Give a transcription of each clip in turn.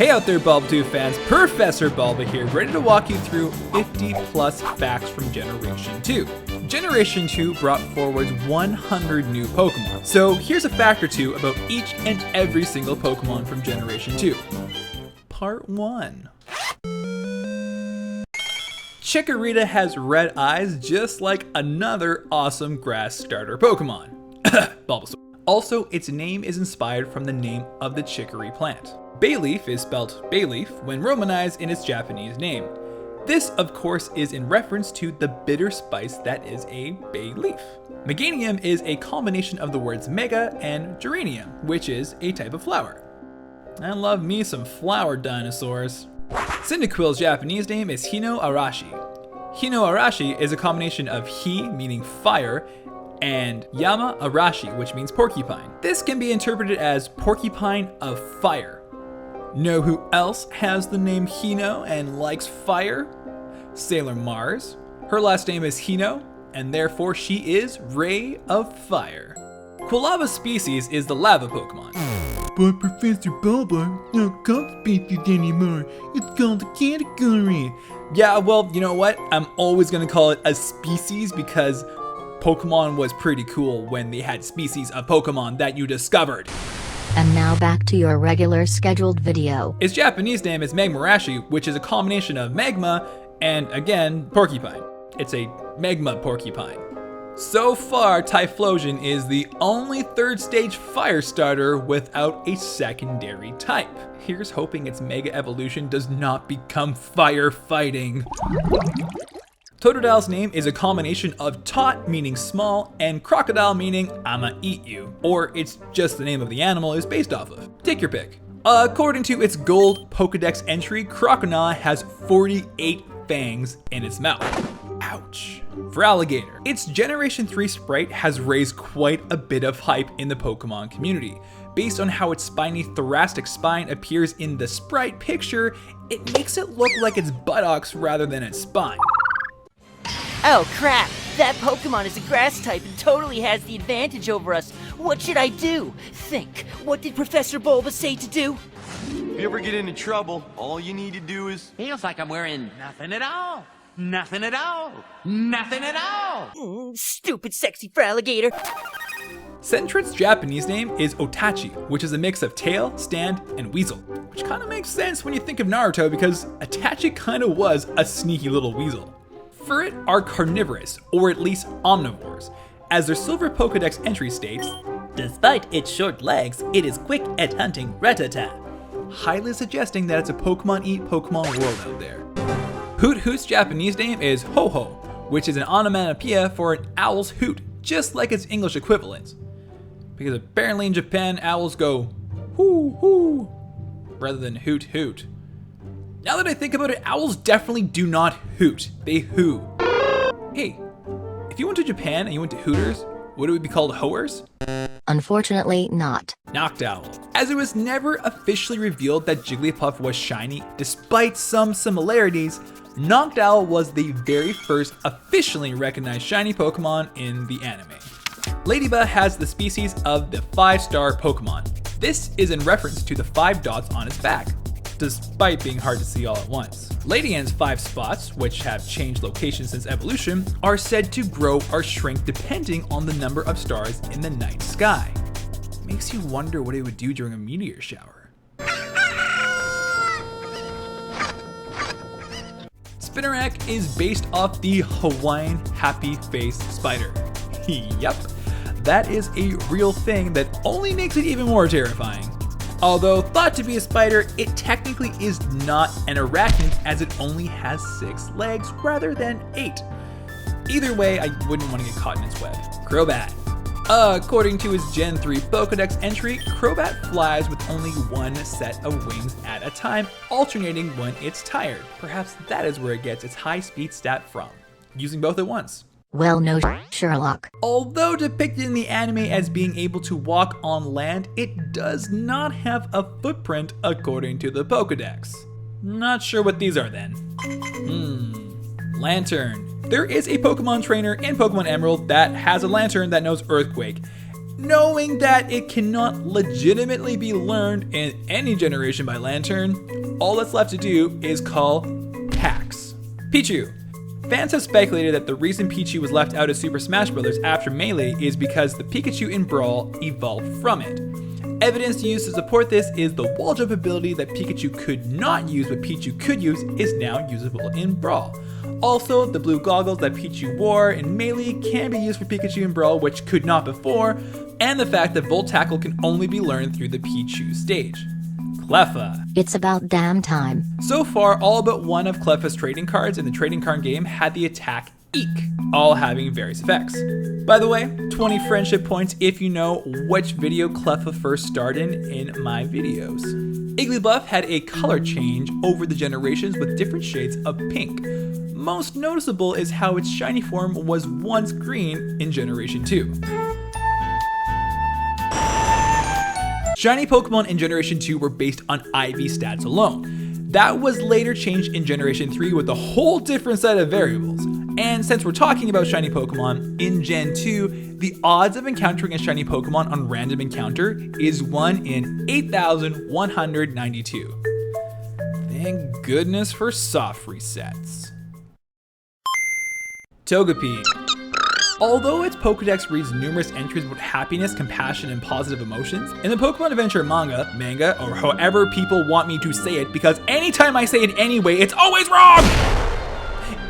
Hey out there Bulba fans, Professor Bulba here, ready to walk you through 50 plus facts from Generation 2. Generation 2 brought forward 100 new Pokemon, so here's a fact or two about each and every single Pokemon from Generation 2. Part 1. Chikorita has red eyes just like another awesome grass starter Pokemon. Bulbasaur. Also, its name is inspired from the name of the chicory plant. Bayleaf is spelled Bayleaf when romanized in its Japanese name. This, of course, is in reference to the bitter spice that is a bay leaf. Meganium is a combination of the words mega and geranium, which is a type of flower. I love me some flower dinosaurs. Cyndaquil's Japanese name is Hino Arashi. Hino Arashi is a combination of hi, meaning fire, and Yama Arashi, which means porcupine. This can be interpreted as porcupine of fire. Know who else has the name Hino and likes fire? Sailor Mars. Her last name is Hino, and therefore she is Ray of Fire. Quilava species is the lava Pokemon. But Professor Bulba, not called species anymore. It's called a category. Yeah, well, you know what? I'm always gonna call it a species because Pokemon was pretty cool when they had species of Pokemon that you discovered. And now back to your regular scheduled video. Its Japanese name is Magmarashi, which is a combination of magma and, again, porcupine. It's a magma porcupine. So far, Typhlosion is the only third stage fire starter without a secondary type. Here's hoping its mega evolution does not become firefighting. Totodile's name is a combination of tot, meaning small, and crocodile, meaning I'ma eat you. Or it's just the name of the animal is based off of. Take your pick. According to its gold Pokedex entry, Crocodile has 48 fangs in its mouth. Ouch. For Alligator, its Generation 3 sprite has raised quite a bit of hype in the Pokemon community. Based on how its spiny thoracic spine appears in the sprite picture, it makes it look like its buttocks rather than its spine. Oh crap! That Pokemon is a grass type and totally has the advantage over us. What should I do? Think. What did Professor Bulba say to do? If you ever get into trouble, all you need to do is... Feels like I'm wearing nothing at all. Nothing at all. Nothing at all. Stupid sexy Alligator. Sentret's Japanese name is Itachi, which is a mix of tail, stand, and weasel. Which kind of makes sense when you think of Naruto because Itachi kind of was a sneaky little weasel. Furret are carnivorous, or at least omnivores. As their Silver Pokedex entry states, despite its short legs, it is quick at hunting Rattata, highly suggesting that it's a Pokemon Eat Pokemon world out there. Hoot Hoot's Japanese name is Ho-Ho, which is an onomatopoeia for an owl's hoot, just like its English equivalent. Because apparently in Japan, owls go hoo hoo, rather than hoot hoot. Now that I think about it, owls definitely do not hoot, they hoo. Hey, if you went to Japan and you went to Hooters, would it be called hoers? Unfortunately not. Noctowl. As it was never officially revealed that Jigglypuff was shiny, despite some similarities, Noctowl was the very first officially recognized shiny Pokemon in the anime. Ladybug has the species of the 5-star Pokemon. This is in reference to the 5 dots on its back, despite being hard to see all at once. Ladian's 5 spots, which have changed location since evolution, are said to grow or shrink depending on the number of stars in the night sky. Makes you wonder what it would do during a meteor shower. Spinarak is based off the Hawaiian happy face spider. Yep, that is a real thing that only makes it even more terrifying. Although thought to be a spider, it technically is not an arachnid as it only has 6 legs rather than 8. Either way, I wouldn't want to get caught in its web. Crobat. According to his Gen 3 Pokedex entry, Crobat flies with only 1 set of wings at a time, alternating when it's tired. Perhaps that is where it gets its high speed stat from, using both at once. Well, no, Sherlock. Although depicted in the anime as being able to walk on land, it does not have a footprint according to the Pokedex. Not sure what these are then. Lantern. There is a Pokemon trainer in Pokemon Emerald that has a lantern that knows Earthquake. Knowing that it cannot legitimately be learned in any generation by Lantern, all that's left to do is call Pax. Pichu. Fans have speculated that the reason Pichu was left out of Super Smash Bros. After Melee is because the Pikachu in Brawl evolved from it. Evidence used to support this is the wall jump ability that Pikachu could not use but Pichu could use is now usable in Brawl. Also, the blue goggles that Pichu wore in Melee can be used for Pikachu in Brawl, which could not before, and the fact that Volt Tackle can only be learned through the Pichu stage. Cleffa. It's about damn time. So far, all but one of Cleffa's trading cards in the trading card game had the attack Eek, all having various effects. By the way, 20 friendship points if you know which video Cleffa first starred in my videos. Igglybuff had a color change over the generations with different shades of pink. Most noticeable is how its shiny form was once green in Generation 2. Shiny Pokemon in Generation 2 were based on IV stats alone. That was later changed in Generation 3 with a whole different set of variables. And since we're talking about shiny Pokemon, in Gen 2, the odds of encountering a shiny Pokemon on random encounter is 1 in 8,192. Thank goodness for soft resets. Togepi. Although its Pokédex reads numerous entries about happiness, compassion, and positive emotions, in the Pokemon Adventure manga, or however people want me to say it, because anytime I say it anyway, it's always wrong!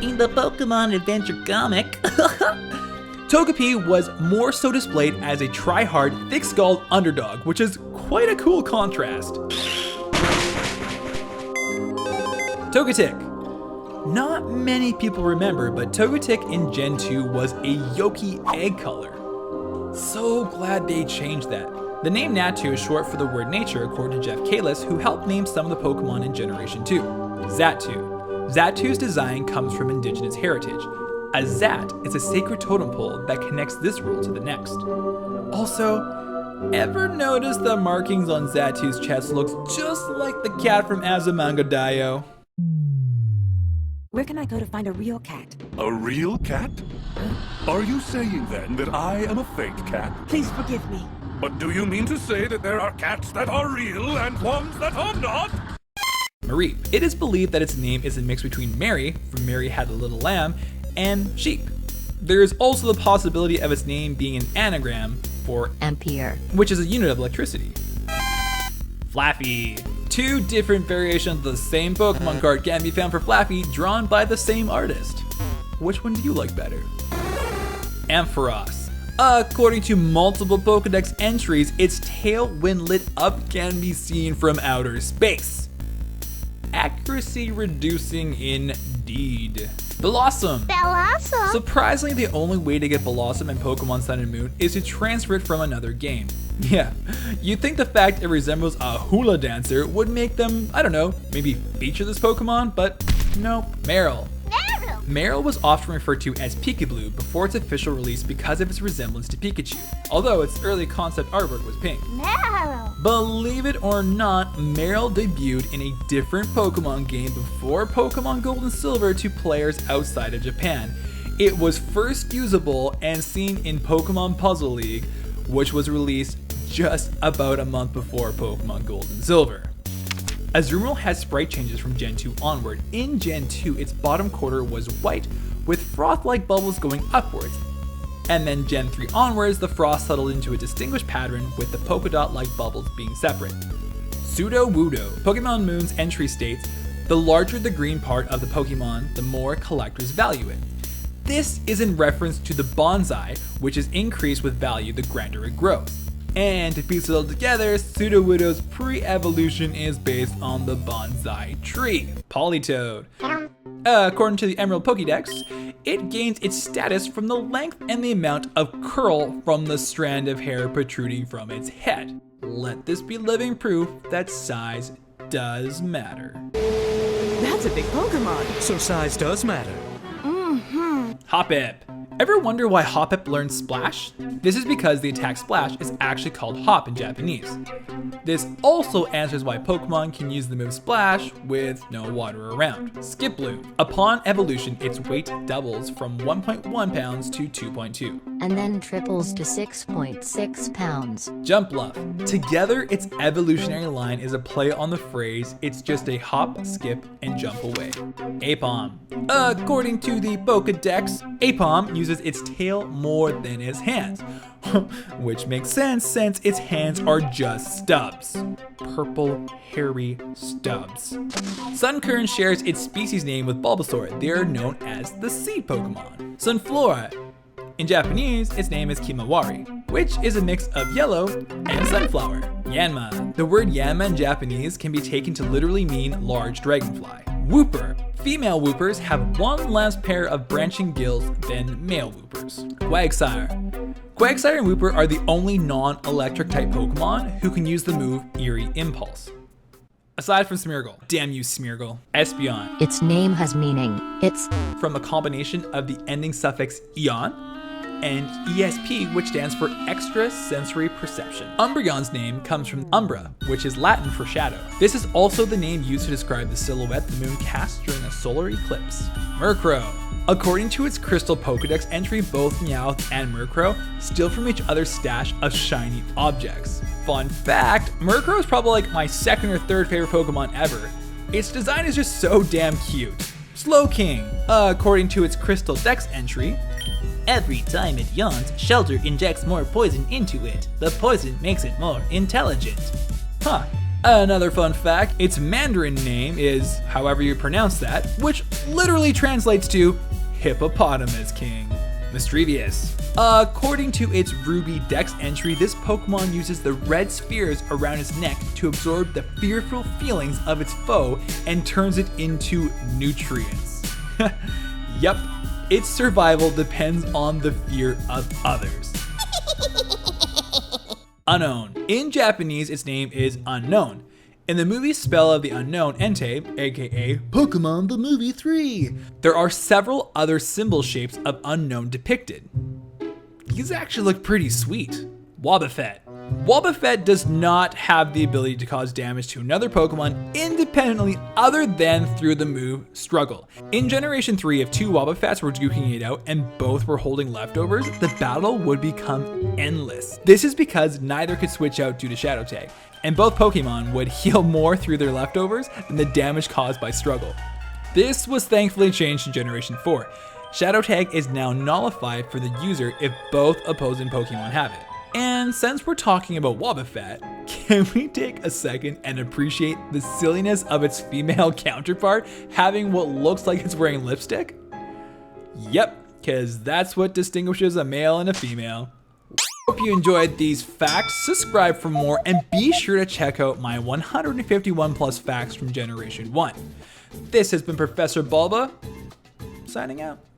In the Pokemon Adventure comic, Togepi was more so displayed as a try-hard, thick-skulled underdog, which is quite a cool contrast. Togetic. Not many people remember, but Togetic in Gen 2 was a yolky egg color. So glad they changed that. The name Natu is short for the word nature, according to Jeff Kalis, who helped name some of the Pokemon in Generation 2. Xatu. Xatu's design comes from indigenous heritage. A Xat is a sacred totem pole that connects this world to the next. Also, ever notice the markings on Xatu's chest looks just like the cat from Azumanga Daioh? Where can I go to find a real cat? A real cat? Are you saying then that I am a fake cat? Please forgive me. But do you mean to say that there are cats that are real and ones that are not? Marie. It is believed that its name is a mix between Mary, from Mary Had a Little Lamb, and sheep. There is also the possibility of its name being an anagram for Ampere, which is a unit of electricity. Flaffy. Two different variations of the same Pokemon card can be found for Flaffy, drawn by the same artist. Which one do you like better? Ampharos. According to multiple Pokedex entries, its tail when lit up can be seen from outer space. Accuracy reducing indeed. Blossom. Surprisingly, the only way to get Blossom in Pokemon Sun and Moon is to transfer it from another game. Yeah, you'd think the fact it resembles a hula dancer would make them, I don't know, maybe feature this Pokemon, but nope. Merrill. Merrill was often referred to as Peekaboo before its official release because of its resemblance to Pikachu, although its early concept artwork was pink. Believe it or not, Merrill debuted in a different Pokemon game before Pokemon Gold and Silver to players outside of Japan. It was first usable and seen in Pokemon Puzzle League, which was released just about a month before Pokemon Gold and Silver. Azumarill had sprite changes from Gen 2 onward. In Gen 2, its bottom quarter was white, with froth-like bubbles going upwards. And then Gen 3 onwards, the frost settled into a distinguished pattern with the polka dot-like bubbles being separate. Sudowoodo. Pokemon Moon's entry states, the larger the green part of the Pokemon, the more collectors value it. This is in reference to the bonsai, which is increased with value the grander it grows. And to piece it all together, Sudowoodo's pre-evolution is based on the bonsai tree. Politoed. According to the Emerald Pokédex, it gains its status from the length and the amount of curl from the strand of hair protruding from its head. Let this be living proof that size does matter. That's a big Pokemon. So size does matter. Hoppip. Ever wonder why Hoppip learned Splash? This is because the attack Splash is actually called Hop in Japanese. This also answers why Pokemon can use the move Splash with no water around. Skiploom. Upon evolution, its weight doubles from 1.1 pounds to 2.2. And then triples to 6.6 pounds. Jumpluff. Together, its evolutionary line is a play on the phrase, it's just a hop, skip, and jump away. Apom. According to the Pokédex, Apom uses its tail more than its hands. Which makes sense since its hands are just stubs. Purple, hairy stubs. Sunkern shares its species name with Bulbasaur. They are known as the sea Pokemon. Sunflora. In Japanese, its name is Kimawari, which is a mix of yellow and sunflower. Yanma. The word Yanma in Japanese can be taken to literally mean large dragonfly. Whooper. Female Whoopers have one less pair of branching gills than male Whoopers. Quagsire. Quagsire and Whooper are the only non-electric type Pokemon who can use the move Eerie Impulse. Aside from Smeargle. Damn you, Smeargle. Espeon. Its name has meaning. It's From a combination of the ending suffix eon and ESP, which stands for extra sensory perception. Umbreon's name comes from umbra, which is Latin for shadow. This is also the name used to describe the silhouette the moon casts during a solar eclipse. Murkrow. According to its Crystal Pokédex entry, both Meowth and Murkrow steal from each other's stash of shiny objects. Fun fact, Murkrow is probably like my second or third favorite Pokemon ever. Its design is just so damn cute. Slowking. According to its Crystal Dex entry, every time it yawns, Shelter injects more poison into it. The poison makes it more intelligent. Huh. Another fun fact, its Mandarin name is however you pronounce that, which literally translates to Hippopotamus King. Mischievous. According to its Ruby Dex entry, this Pokemon uses the red spheres around its neck to absorb the fearful feelings of its foe and turns it into nutrients. Yep, its survival depends on the fear of others. Unknown. In Japanese, its name is Unknown. In the movie Spell of the Unknown Entei, aka Pokemon the Movie 3, there are several other symbol shapes of Unknown depicted. These actually look pretty sweet. Wobbuffet. Wobbuffet does not have the ability to cause damage to another Pokemon independently other than through the move Struggle. In Generation 3, if two Wobbuffets were duking it out and both were holding leftovers, the battle would become endless. This is because neither could switch out due to Shadow Tag, and both Pokemon would heal more through their leftovers than the damage caused by Struggle. This was thankfully changed in Generation 4. Shadow Tag is now nullified for the user if both opposing Pokemon have it. And since we're talking about Wobbuffet, can we take a second and appreciate the silliness of its female counterpart having what looks like it's wearing lipstick? Yep, because that's what distinguishes a male and a female. Hope you enjoyed these facts, subscribe for more, and be sure to check out my 151 plus facts from Generation 1. This has been Professor Bulba, signing out.